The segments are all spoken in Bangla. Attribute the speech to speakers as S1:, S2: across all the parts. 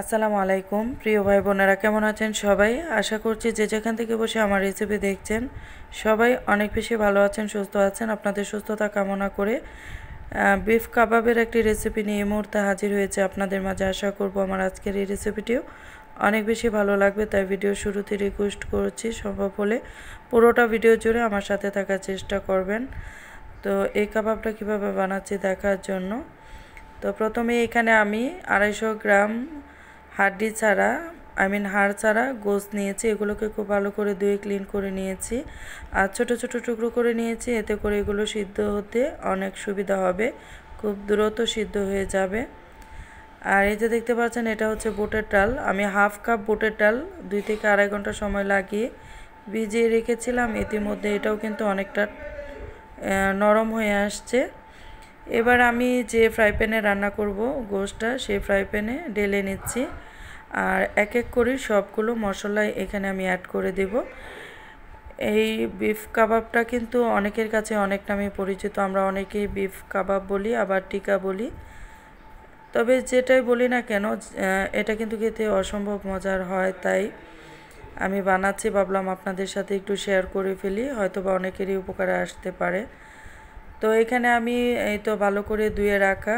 S1: আসসালামু আলাইকুম প্রিয় ভাই বোনেরা, কেমন আছেন সবাই? আশা করছি যে যেখান থেকে বসে আমার রেসিপি দেখছেন সবাই অনেক বেশি ভালো আছেন, সুস্থ আছেন। আপনাদের সুস্থতা কামনা করে বিফ কাবাবের একটি রেসিপি নিয়ে এই মুহূর্তে হাজির হয়েছে আপনাদের মাঝে। আশা করব আমার আজকের এই রেসিপিটিও অনেক বেশি ভালো লাগবে, তাই ভিডিও শুরুতে রিকোয়েস্ট করছি সম্ভব হলে পুরোটা ভিডিও জুড়ে আমার সাথে থাকার চেষ্টা করবেন। তো এই কাবাবটা কিভাবে বানাচ্ছি দেখার জন্য তো প্রথমে এখানে আমি 250 গ্রাম হাড্ডি ছাড়া হাড় ছাড়া গোশত নিয়েছি। এগুলোকে খুব ভালো করে ধুয়ে ক্লিন করে নিয়েছি আর ছোট ছোট টুকরো করে নিয়েছি। এতে করে এগুলো সিদ্ধ হতে অনেক সুবিধা হবে, খুব দ্রুত সিদ্ধ হয়ে যাবে। আর এই যে দেখতে পাচ্ছেন, এটা হচ্ছে বুটের ডাল। আমি হাফ কাপ বুটের ডাল 2 থেকে আড়াই ঘন্টা সময় লাগিয়ে ভিজিয়ে রেখেছিলাম। ইতিমধ্যে এটাও কিন্তু অনেকটা নরম হয়ে আসছে। এবার আমি যে ফ্রাই প্যানে রান্না করব গোশতটা, সেই ফ্রাই প্যানে ঢেলে নিচ্ছি আর এক এক করে সবগুলো মশলা এখানে আমি অ্যাড করে দেব। এই বিফ কাবাবটা কিন্তু অনেকের কাছে অনেক নামে পরিচিত। আমরা অনেকেই বিফ কাবাব বলি, আবার টিকা বলি। তবে যেটাই বলি না কেন, এটা কিন্তু খেতে অসম্ভব মজার হয়। তাই আমি বানাচ্ছি, ভাবলাম আপনাদের সাথে একটু শেয়ার করে ফেলি, হয়তো বা অনেকেরই উপকারে আসতে পারে। তো এখানে আমি এই তো ভালো করে ধুয়ে রাখা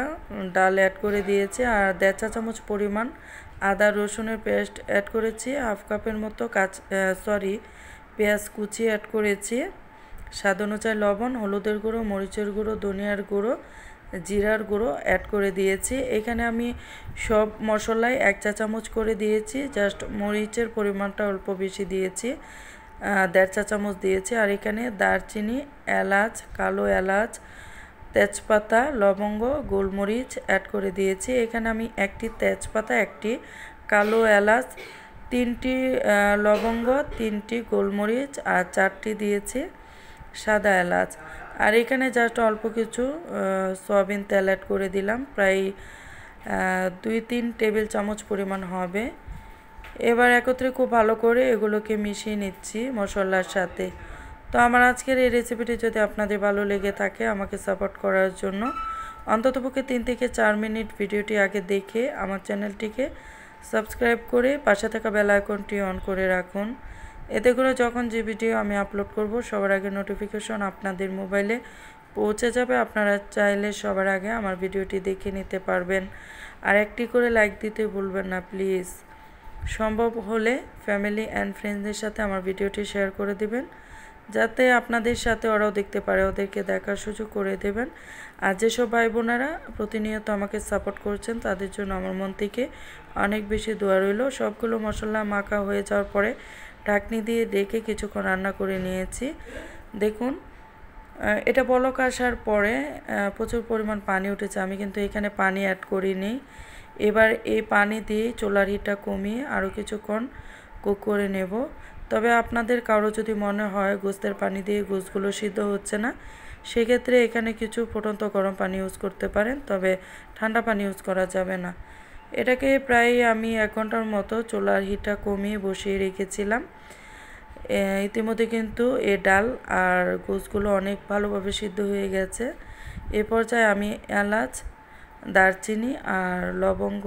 S1: ডাল অ্যাড করে দিয়েছি আর 1.5 চা চামচ পরিমাণ আদা রসুনের পেস্ট অ্যাড করেছি। হাফ কাপের মতো পেঁয়াজ কুচি অ্যাড করেছি। স্বাদ অনুযায়ী লবণ, হলুদের গুঁড়ো, মরিচের গুঁড়ো, ধনিয়ার গুঁড়ো, জিরার গুঁড়ো অ্যাড করে দিয়েছি। এখানে আমি সব মশলাই 1 চা চামচ করে দিয়েছি, জাস্ট মরিচের পরিমাণটা অল্প বেশি দিয়েছি, 1.5 চা চামচ দিয়েছি। আর এখানে দারচিনি, এলাচ, কালো এলাচ, তেজপাতা, লবঙ্গ, গোলমরিচ অ্যাড করে দিয়েছি। এখানে আমি একটি তেজপাতা, একটি কালো এলাচ, 3টি লবঙ্গ, 3টি গোলমরিচ আর 4টি দিয়েছি সাদা এলাচ। আর এখানে জাস্ট অল্প কিছু সয়াবিন তেল অ্যাড করে দিলাম, প্রায় 2-3 টেবিল চামচ পরিমাণ হবে। এবার একত্রে খুব ভালো করে এগুলোকে মিশিয়ে নিচ্ছি মশলার সাথে। তো আমার আজকের এই রেসিপিটি যদি আপনাদের ভালো লেগে থাকে, আমাকে সাপোর্ট করার জন্য অন্ততপক্ষে 3 থেকে 4 মিনিট ভিডিওটি আগে দেখে আমার চ্যানেলটিকে সাবস্ক্রাইব করে পাশে থাকা বেল আইকনটি অন করে রাখুন। এতে করে যখন যে ভিডিও আমি আপলোড করব সবার আগে নোটিফিকেশন আপনাদের মোবাইলে পৌঁছে যাবে। আপনারা চাইলে সবার আগে আমার ভিডিওটি দেখে নিতে পারবেন। আর একটি করে লাইক দিতে ভুলবেন না প্লিজ। সম্ভব হলে ফ্যামিলি অ্যান্ড ফ্রেন্ডসদের সাথে আমার ভিডিওটি শেয়ার করে দিবেন, যাতে আপনাদের সাথে ওরাও দেখতে পারে, ওদেরকে দেখার সুযোগ করে দেবেন। আর যেসব ভাই বোনেরা প্রতিনিয়ত আমাকে সাপোর্ট করছেন তাদের জন্য আমার মন থেকে অনেক বেশি দোয়া রইল। সবগুলো মশলা মাখা হয়ে যাওয়ার পরে ঢাকনি দিয়ে ডেকে কিছুক্ষণ রান্না করে নিয়েছি। দেখুন, এটা বলক আসার পরে প্রচুর পরিমাণ পানি উঠেছে। আমি কিন্তু এখানে পানি অ্যাড করিনি। এবার এই পানি দিয়ে চুলার হিটটা কমিয়ে আরও কিছুক্ষণ কুক করে নেব। তবে আপনাদের কারো যদি মনে হয় গোস্তের পানি দিয়ে গোস্তগুলো সিদ্ধ হচ্ছে না, সেক্ষেত্রে এখানে কিছু ফুটন্ত গরম পানি ইউজ করতে পারেন, তবে ঠান্ডা পানি ইউজ করা যাবে না। এটাকে প্রায় আমি 1 ঘন্টার মতো চুলার হিটটা কমিয়ে বসিয়ে রেখেছিলাম। ইতিমধ্যে কিন্তু এই ডাল আর গোস্তগুলো অনেক ভালোভাবে সিদ্ধ হয়ে গেছে। এ পর্যায়ে আমি এলাচ, দারচিনি আর লবঙ্গ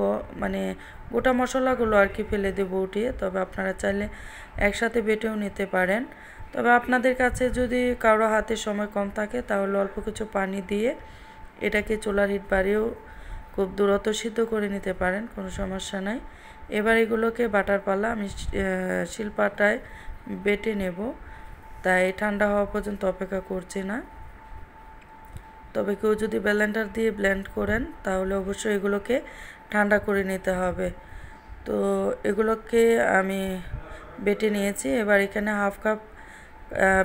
S1: গোটা মশলাগুলো আর কি ফেলে দেবো উঠিয়ে। তবে আপনারা চাইলে একসাথে বেটেও নিতে পারেন। তবে আপনাদের কাছে যদি কারো হাতে সময় কম থাকে তাহলে অল্প কিছু পানি দিয়ে এটাকে চুলার হিট বাড়িয়েও খুব দ্রুত সিদ্ধ করে নিতে পারেন, কোনো সমস্যা নাই। এবার এগুলোকে বাটার পালা, আমি শিলপাটায় বেটে নেব, তাই ঠান্ডা হওয়া পর্যন্ত অপেক্ষা করছি না। তবে কেউ যদি ব্লেন্ডার দিয়ে ব্লেন্ড করেন তাহলে অবশ্যই এগুলোকে ঠান্ডা করে নিতে হবে। তো এগুলোকে আমি বেটে নিয়েছি। এবার এখানে হাফ কাপ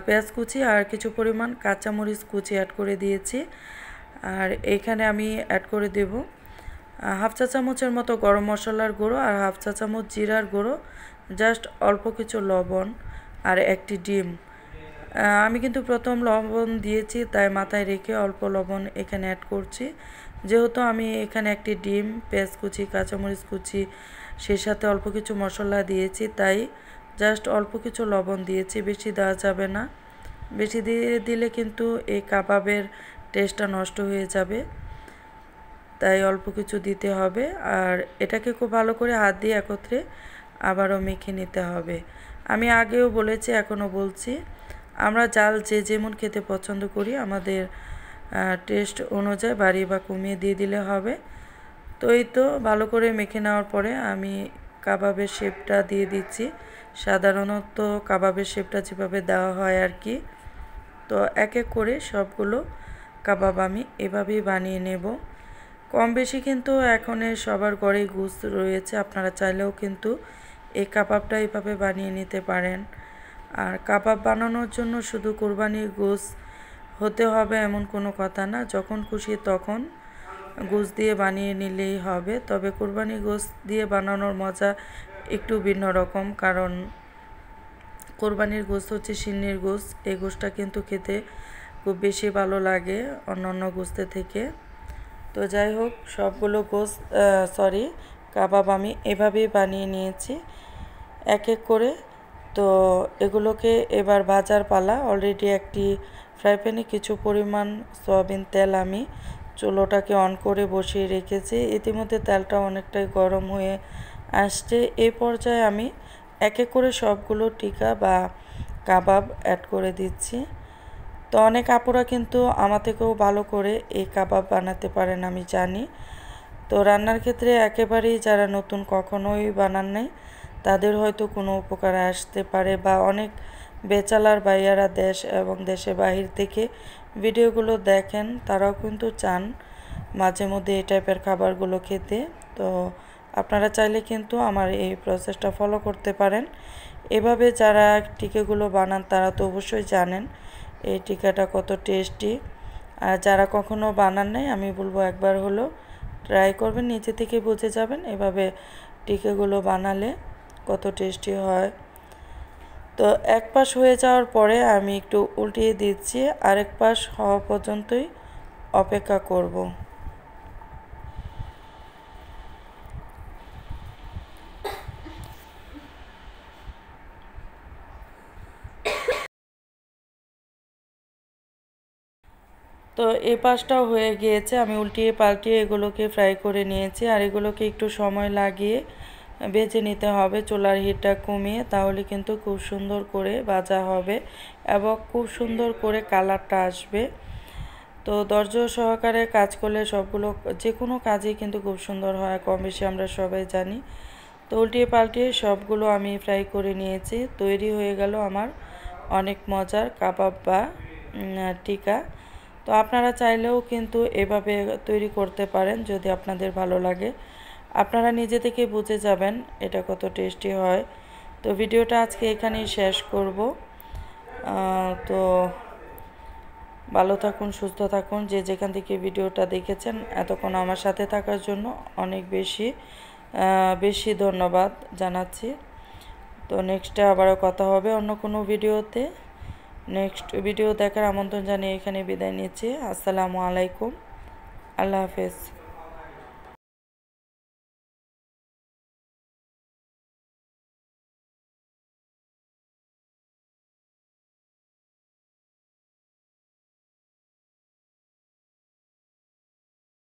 S1: পেঁয়াজ কুচি আর কিছু পরিমাণ কাঁচামরিচ কুচি অ্যাড করে দিয়েছি। আর এখানে আমি অ্যাড করে দেব হাফ চা চামচের মতো গরম মশলার গুঁড়ো আর হাফ চা চামচ জিরার গুঁড়ো, জাস্ট অল্প কিছু লবণ আর একটি ডিম। আমি কিন্তু প্রথম লবণ দিয়েছি, তাই মাথায় রেখে অল্প লবণ এখানে অ্যাড করছি। যেহেতু আমি এখানে একটি ডিম, পেঁয়াজ কুচি, কাঁচামরিচ কুচি, সেই সাথে অল্প কিছু মশলা দিয়েছি, তাই জাস্ট অল্প কিছু লবণ দিয়েছি, বেশি দেওয়া যাবে না। বেশি দিয়ে দিলে কিন্তু এই কাবাবের টেস্টটা নষ্ট হয়ে যাবে। তাই অল্প কিছু দিতে হবে। আর এটাকে খুব ভালো করে হাত দিয়ে একত্রে আবারও মেখে নিতে হবে। আমি আগেও বলেছি, এখনও বলছি, আমরা জাল যে যেমন খেতে পছন্দ করি আমাদের টেস্ট অনুযায়ী বাড়িয়ে বা কমিয়ে দিয়ে দিলে হবে। তো এই তো ভালো করে মেখে নেওয়ার পরে আমি কাবাবের শেপটা দিয়ে দিচ্ছি। সাধারণত কাবাবের শেপটা যেভাবে দেওয়া হয় আর কি। তো এক এক করে সবগুলো কাবাব আমি এভাবেই বানিয়ে নেব। কম বেশি কিন্তু এখন সবার ঘরেই গোশত রয়েছে, আপনারা চাইলেও কিন্তু এই কাবাবটা এইভাবে বানিয়ে নিতে পারেন। আর কাবাব বানানোর জন্য শুধু কোরবানির গোশত হতে হবে এমন কোনো কথা না, যখন খুশি তখন গোশত দিয়ে বানিয়ে নিলেই হবে। তবে কোরবানির গোশত দিয়ে বানানোর মজা একটু ভিন্ন রকম, কারণ কোরবানির গোশত হচ্ছে সিন্নির গোশত, এই গোশতটা কিন্তু খেতে খুব বেশি ভালো লাগে অন্যান্য গোশতের থেকে। তো যাই হোক, সবগুলো কাবাব আমি এভাবেই বানিয়ে নিয়েছি এক এক করে। তো এগুলোকে এবার ভাজার পালা। অলরেডি একটি ফ্রাই প্যানে কিছু পরিমাণ সয়াবিন তেল আমি চুলোটাকে অন করে বসিয়ে রেখেছি। ইতিমধ্যে তেলটা অনেকটাই গরম হয়ে আসছে। এই পর্যায়ে আমি এক এক করে সবগুলো টিকা বা কাবাব অ্যাড করে দিচ্ছি। তো অনেক আপুরা কিন্তু আমার থেকেও ভালো করে এই কাবাব বানাতে পারেন আমি জানি। তো রান্নার ক্ষেত্রে একেবারেই যারা নতুন, কখনোই বানান নাই, তাদের হয়তো কোনো উপকারে আসতে পারে। বা অনেক বেচালার ভাইয়ারা দেশ এবং দেশের বাহির থেকে ভিডিওগুলো দেখেন, তারাও কিন্তু চান মাঝে মধ্যে এই টাইপের খাবারগুলো খেতে। তো আপনারা চাইলে কিন্তু আমার এই প্রসেসটা ফলো করতে পারেন। এভাবে যারা টিকাগুলো বানান তারা তো অবশ্যই জানেন এই টিকাটা কত টেস্টি। আর যারা কখনো বানান নাই, আমি বলবো একবার হলো ট্রাই করবেন, নিজে থেকে বুঝে যাবেন এভাবে টিকাগুলো বানালে কত টেস্টি হয়। তো এক পাশ হয়ে যাওয়ার পরে আমি একটু উল্টিয়ে দিচ্ছি, আরেক পাশ হওয়া পর্যন্তই অপেক্ষা করব। তো এই পাশটাও হয়ে গিয়েছে, আমি উল্টিয়ে পাল্টিয়ে এগুলোকে ফ্রাই করে নিয়েছি। আর এগুলোকে একটু সময় লাগিয়ে ভেজে নিতে হবে চুলার হিটটা কমিয়ে, তাহলে কিন্তু খুব সুন্দর করে ভাজা হবে এবং খুব সুন্দর করে কালারটা আসবে। তো ধৈর্য সহকারে কাজ করলে সবগুলো যে কোনো কাজই কিন্তু খুব সুন্দর হয়, কম বেশি আমরা সবাই জানি। তো উল্টিয়ে পাল্টিয়ে সবগুলো আমি ফ্রাই করে নিয়েছি। তৈরি হয়ে গেল আমার অনেক মজার কাবাব বা টিকা। তো আপনারা চাইলেও কিন্তু এভাবে তৈরি করতে পারেন যদি আপনাদের ভালো লাগে। আপনারা নিজে থেকে বুঝে যাবেন এটা কত টেস্টি হয়। তো ভিডিওটা আজকে এখানেই শেষ করব। তো ভালো থাকুন, সুস্থ থাকুন, যে যেখান থেকে ভিডিওটা দেখেছেন এতক্ষণ আমার সাথে থাকার জন্য অনেক বেশি ধন্যবাদ জানাচ্ছি। তো নেক্সটে আবারও কথা হবে অন্য কোনো ভিডিওতে। নেক্সট ভিডিও দেখার আমন্ত্রণ জানিয়ে এখানে বিদায় নিচ্ছি। আসসালামু আলাইকুম, আল্লাহ হাফেজ।